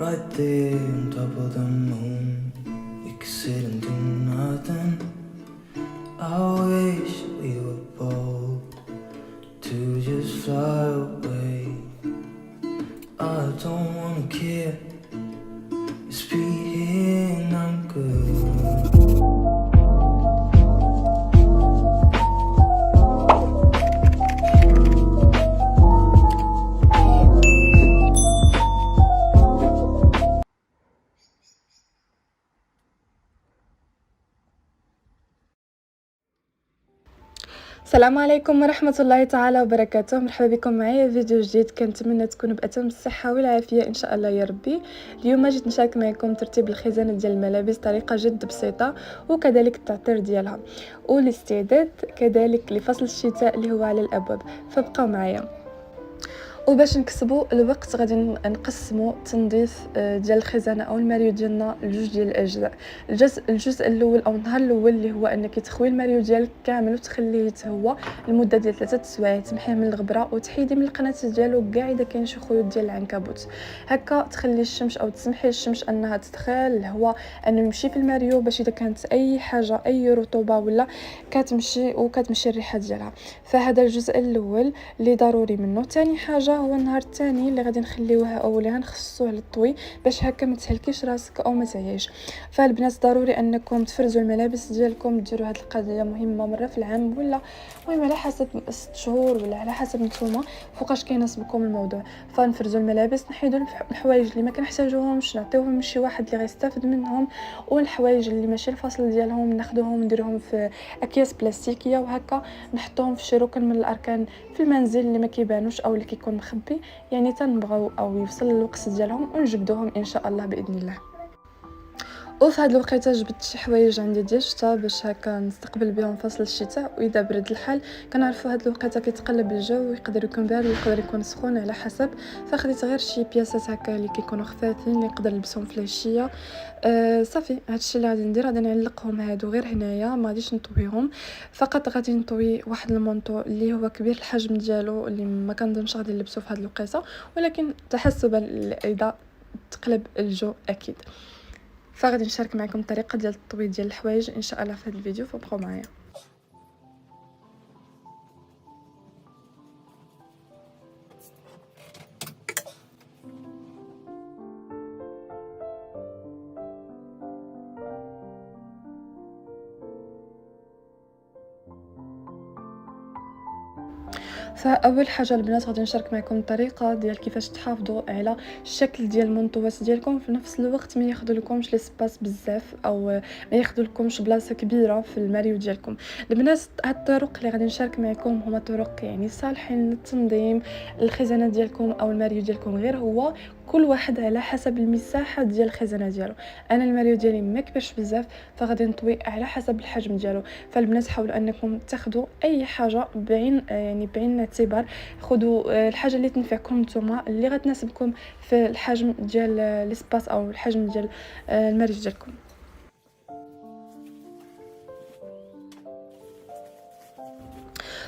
right there on top of the moon. We could sit and do nothing. I wish we were bold to just fly away. I don't wanna care, just be here and I'm good. السلام عليكم ورحمة الله تعالى وبركاته. مرحبا بكم معايا فيديو جديد. كنتمنى تكونوا بأتم الصحة والعافية إن شاء الله يا ربي. اليوم جيت نشارك معكم ترتيب الخزانة ديال الملابس طريقة جد بسيطة، وكذلك التعطير ديالها والاستعداد كذلك لفصل الشتاء اللي هو على الأبواب، فبقاو معايا. وباش نكسبوا الوقت غادي نقسموا تنظيف ديال الخزانه او الماريو ديالنا لجوج ديال الاجزاء. الجزء الاول او النهار الاول اللي هو انك تخوي الماريو ديالك كامل وتخليه يتهوى لمده ديال 3 سوايع، تمحيه من الغبره وتحيدي من القناه ديالو كاع اذا كاين شي خيوط ديال العنكبوت. هكا تخلي الشمس او تسمحي الشمس انها تدخل الهواء انه يمشي في الماريو، باش اذا كانت اي حاجه اي رطوبه ولا كتمشي الريحه ديالها. فهذا الجزء الاول اللي ضروري منه. ثاني حاجه هو النهار الثاني اللي غادي نخليوه او اللي غنخصوه للطوي، باش هكا ما تهلكيش راسك او ما تعياش. فالبنات ضروري انكم تفرزوا الملابس ديالكم، ديروا هذه القضيه مهمه مره في العام، ولا المهم على حسب 6 شهور ولا على حسب نتوما فوقاش كيناسبكم الموضوع. فنفرزوا الملابس، نحيدوا الحوايج اللي ما كنحتاجوهمش نعطيوهم لشي واحد اللي غيستافد منهم، والحوايج اللي ماشي الفصل ديالهم ناخذوهم نديروهم في اكياس بلاستيكيه وهكا نحطوهم في شي ركن من الاركان في المنزل اللي ما كيبانوش او اللي كيكون مخبي، يعني تنبغاو او يوصل الوقت ديالهم ونجبدوهم ان شاء الله باذن الله. وفي هاد الوقيته جبت شي حوايج عندي ديال الشتا باش هكا نستقبل بهم فصل الشتاء، واذا برد الحال كنعرفوا هاد الوقيته كيتقلب الجو، يقدر يكون بارد ويقدر يكون سخون على حسب. فخديت غير شي بياسات هكا اللي كيكونوا خفافين اللي نقدر نلبسهم في العشيه. صافي هادشي اللي غادي ندير، غادي نعلقهم هادو غير هنايا، ما غاديش نطويهم. فقط غادي نطوي واحد المونطو اللي هو كبير الحجم ديالو، اللي ما كنظنش غادي نلبسو في هاد الوقيته، ولكن تحسبا اذا تقلب الجو اكيد. فغادي نشارك معكم الطريقه ديال الطوي ديال الحوايج ان شاء الله في هذا الفيديو، فبقاو معايا. فاول حاجه البنات غادي نشارك معكم الطريقه ديال كيفاش تحافظوا على الشكل ديال المنطوات ديالكم، في نفس الوقت ما ياخذ لكمش ليسباس بزاف او ما ياخذ لكمش بلاصه كبيره في الماريو ديالكم. البنات هاد الطرق اللي غادي نشارك معكم هما طرق يعني صالحين للتنظيم الخزانه ديالكم او الماريو ديالكم، غير هو كل واحد على حسب المساحه ديال الخزانه ديالو. انا الماريو ديالي ما كبرش بزاف، فغادي نطوي على حسب الحجم ديالو. فالبنات حاولوا انكم تاخذوا اي حاجه بعين يعني بعين الاعتبار، خذوا الحاجه اللي تنفعكم نتوما، اللي غتناسبكم في الحجم ديال ليسباس او الحجم ديال الماريو ديالكم.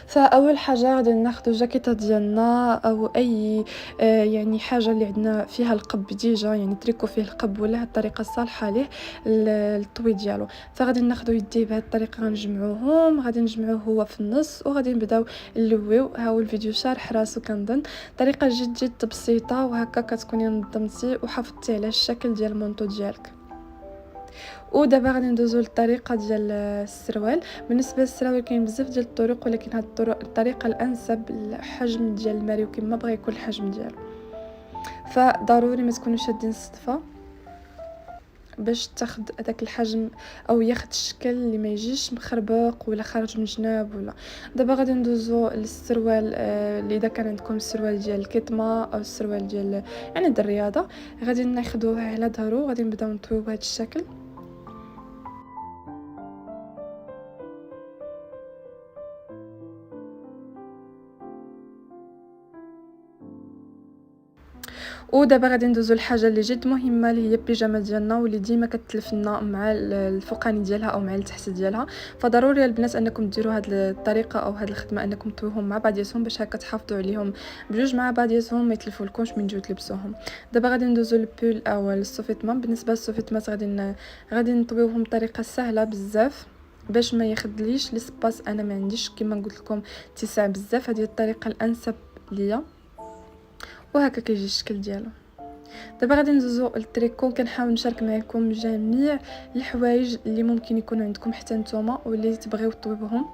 فاول حاجه غادي ناخذ جاكيطه ديالنا او اي يعني حاجه اللي عندنا فيها القب ديجا، يعني تريكو فيه القب ولا هاد الطريقه الصالحه ليه للطوي ديالو. فغادي ناخذو يديه بهاد الطريقه، غنجمعوهم، غادي نجمعوه هو في النص وغادي نبداو نلويو. ها هو الفيديو شارح راسو كنظن، طريقه جد بسيطه وهكا كتكوني نظمتي وحافظتي على الشكل ديال المونطو ديالك. ودابا غادي ندوزو للطريقه ديال السروال. بالنسبه للسروال كاين بزاف ديال الطرق، ولكن هاد الطريقه الانسب الحجم ديال الماريو كما بغى يكون الحجم ديالو. فضروري ما تكونوا شادين الصدفه باش تاخد هذاك الحجم او ياخد الشكل اللي ما يجيش مخربق ولا خارج من الجناب ولا. دابا غادي ندوزو للسروال اللي اذا كان عندكم السروال ديال الكتمه او السروال ديال يعني ديال الرياضه، غادي ناخذوه على ظهره، غادي نبداو نطويو بهذا الشكل. ودابا غادي ندوزو لحاجه اللي جد مهمه، اللي هي البيجامه ديالنا، واللي ديما كتلف لنا مع الفوقاني ديالها او مع التحت ديالها. فضروري البنات انكم ديروا هذه الطريقه او هذه الخدمه، انكم طويوهم مع بعضياتهم باش هكا تحافظوا عليهم بجوج مع بعضياتهم ما يتلفوا لكمش من جوج تلبسوهم. دابا غادي ندوزو للبول او السوفيتمان. بالنسبه للسوفيتمات غادي نطويوهم بطريقه سهله بزاف باش ما ياخذليش ليسباس. انا ما عنديش كما قلت لكم اتساع بزاف، هذه الطريقه الانسب ليا، وهكا كيجي الشكل ديالو. دابا غادي ندوزو للتريكو. كنحاول نشارك معكم جميع الحوايج اللي ممكن يكونوا عندكم حتى نتوما واللي تبغيو طويوهم،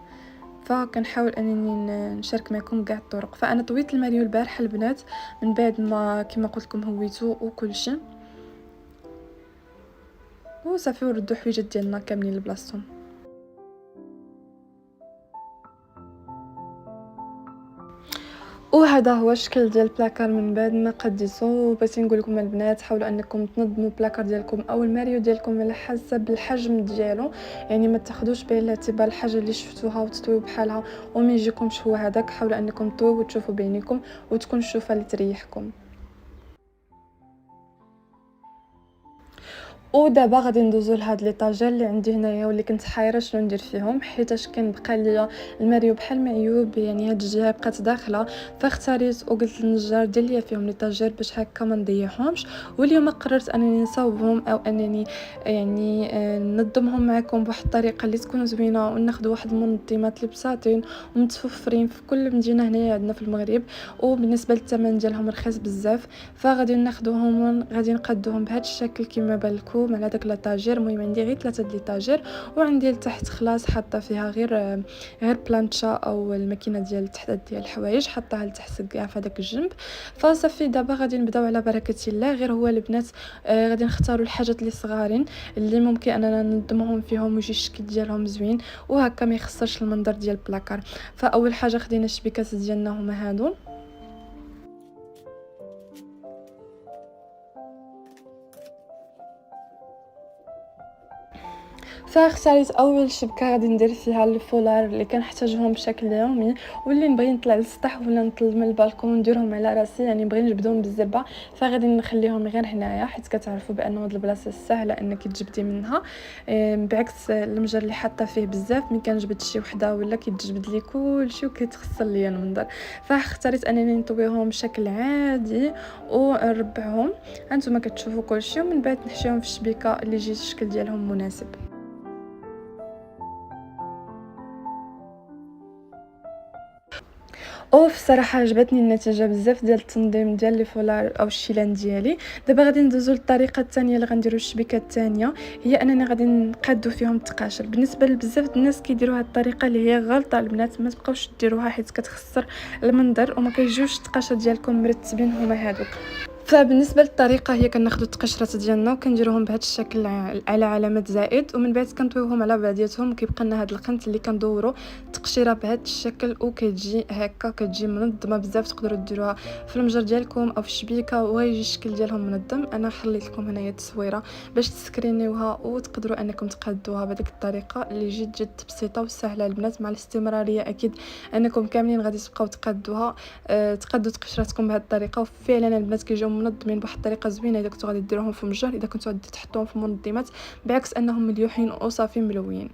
فكنحاول انني نشارك معكم كاع الطرق. فانا طويت الماريو البارحه البنات من بعد ما كما قلت لكم هويتو وكل شيء، وصافي وردوا حويجات ديالنا كاملين لبلاصتهم. وهذا هو الشكل ديال البلاكار من بعد ما قديتو. بغيت نقول لكم البنات حاولوا انكم تنظموا البلاكار ديالكم او الماريو ديالكم على حسب الحجم ديالو، يعني ما تاخذوش بعين الاعتبار الحاجه اللي شفتوها وتطويو بحالها وما يجيكمش هو هذاك. حاولوا انكم تطويو وتشوفوا بعينيكم وتكون الشوفه اللي تريحكم. ودابا غادي ندوزو لهاد ليطاجير اللي عندي هنايا واللي كنت حايره شنو ندير فيهم، حيتاش كان بقى ليا الماريو بحال معيوب، يعني هاد الجهه بقات داخله. فاختاريت وقلت للنجار دير ليا فيهم ليطاجير باش هكا ما نضيعهمش. واليوم قررت انني نصاوبهم او انني يعني ننظمهم معكم بواحد الطريقه اللي تكون زوينه، وناخذ واحد المنظمات اللي بساطين ومتوفرين في كل مدينه هنايا عندنا في المغرب، وبالنسبه للثمن ديالهم رخيص بزاف. فغادي ناخذوهم غادي نقادوهم بهذا الشكل كما بان لكم على داك لاطاجير. المهم عندي غير 3 د ليطاجير، وعندي لتحت خلاص حاطه فيها غير بلانشا او الماكينه ديال التحت ديال الحوايج، حطها لتحت كاع في هذاك الجنب. فصافي دابا غادي نبداو على بركه الله. غير هو البنات غادي نختاروا الحاجات اللي صغارين اللي ممكن اننا ننظمهم فيهم ويجي الشكل ديالهم زوين وهكا ما يخسرش المنظر ديال البلاكار. فاول حاجه خدينا الشبيكات ديالنا هما هادو. فاختاريت اول شبكه غادي ندير فيها الفولار اللي كنحتاجهم بشكل يومي واللي نبغي نطلع للسطح ولا نطل من البالكون نديرهم على راسي، يعني بغي نجبدهم بالزبه. فغادي نخليهم غير هنايا حيت كتعرفوا بان هاد البلاصه سهله انك تجبدي منها، بعكس المجر اللي حاطه فيه بزاف ملي كنجبد شي وحده ولا كيتجبد لي كلشي وكيتخسر ليا المنظر. فاختاريت انني نطويهم بشكل عادي ونربعهم هانتوما كتشوفوا كلشي، ومن بعد نحشيهم في الشبيكه اللي يجي الشكل ديالهم مناسب. وفي الصراحه عجبتني النتيجه بزاف ديال التنظيم ديال لي فولار او الشيلان ديالي. دابا غادي ندوزو للطريقه الثانيه اللي غنديروا الشبكه الثانيه، هي اننا غادي نقادو فيهم التقاشر. بالنسبه لبزاف الناس كيديروا هذه الطريقه اللي هي غلطه البنات، ما تبقاوش ديروها حيت كتخسر المنظر وما كيجيوش التقاشر ديالكم مرتبين هما هادوك. فبالنسبه للطريقه هي كناخذوا التقشرات ديالنا وكنديروهم بهذا الشكل على علامه زائد، ومن بعد كنطويوهم على بعضياتهم وكيبقى لنا هذا القنت اللي كندوروا التقشيره بهذا الشكل وكتجي هكا كتجي منظمه بزاف. تقدروا ديروها في المجر ديالكم او في الشبيكه ويجي الشكل ديالهم منظم. انا خليت لكم هنايا التصويره باش تسكرينيوها وتقدروا انكم تقادوها بهذيك الطريقه اللي جد بسيطه وسهله البنات. مع الاستمراريه اكيد انكم كاملين غادي تبقاو تقادوها، تقادوا تقشراتكم بهذه الطريقه. وفعلا البنات كيجيو منظمين بواحد الطريقه زوينه اذا كنتو غادي ديروهم في المجر، اذا كنتو غادي تحطوهم في منظمات بعكس انهم مليوحين وصافي ملويين.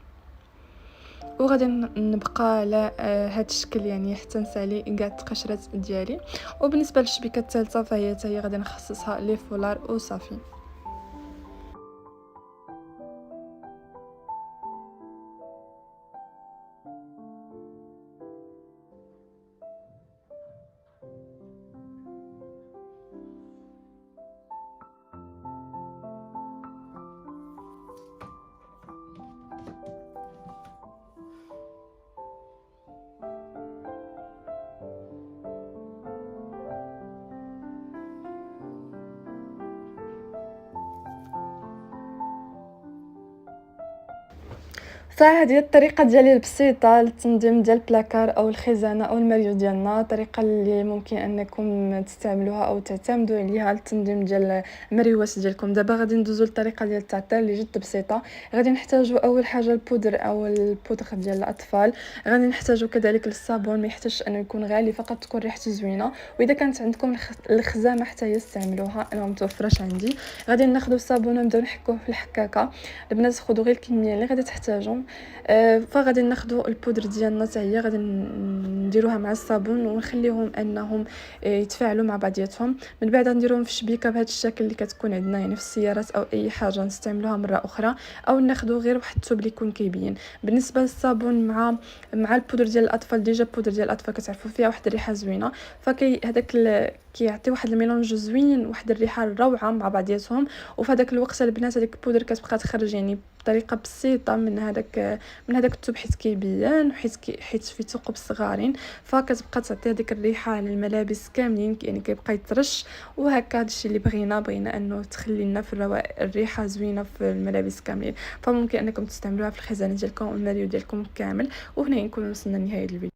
وغادي نبقى على هذا الشكل يعني حتى نسالي كاع التقشرات ديالي. وبالنسبه للشبكه الثالثه فهي حتى هي غادي نخصصها لي فولار وصافي. صح، هذه هي الطريقة ديالي البسيطة للتنظيم ديال البلاكار أو الخزانة أو الماريو ديالنا، الطريقة اللي ممكن أنكم تستعملوها أو تعتمدوا عليها للتنظيم ديال المريوات ديالكم. دابا غادي ندوزو للطريقة ديال التعطير اللي جد بسيطة. غادي نحتاجو أول حاجة البودر أو البودر ديال الأطفال، غادي نحتاجو كذلك الصابون، ما يحتاجش أنه يكون غالي، فقط تكون ريحته زوينة. وإذا كانت عندكم الخزامة حتى هي استعملوها، أنا متوفرش عندي. غادي ناخدو الصابون ونبداو نحكوه في الحكاكة. البنات خدوا غير الكمية اللي غادي تحتاجوا. فغادي ناخدو البودر ديالنا حتى هي غادي نديروها مع الصابون ونخليهم انهم يتفاعلوا مع بعضياتهم. من بعد نديروهم في شبيكه بهذا الشكل اللي كتكون عندنا يعني في السيارات او اي حاجه نستعملوها مره اخرى، او ناخدو غير واحد الثوب اللي يكون كيبين. بالنسبه للصابون مع البودر ديال الاطفال، ديجا البودر ديال الاطفال كتعرفوا فيها واحد الريحه زوينه، فكي هذاك كيعطي واحد الميلونج زوين، واحد الريحه روعه مع بعضياتهم. وفي هذاك الوقت البنات هذيك البودر كتبقى تخرج يعني بطريقه بسيطه من هذاك الثوب، حيت كيبان حيت في ثقب صغارين، فكتبقى تعطي هذيك الريحه للملابس كاملين، يعني كيبقى يترش. وهكا هادشي اللي بغينا انه تخلي لنا في الرواق الريحه زوينه في الملابس كاملين. فممكن انكم تستعملوها في الخزانه ديالكم والماريو ديالكم كامل. وهنا نكون وصلنا لنهايه الفيديو.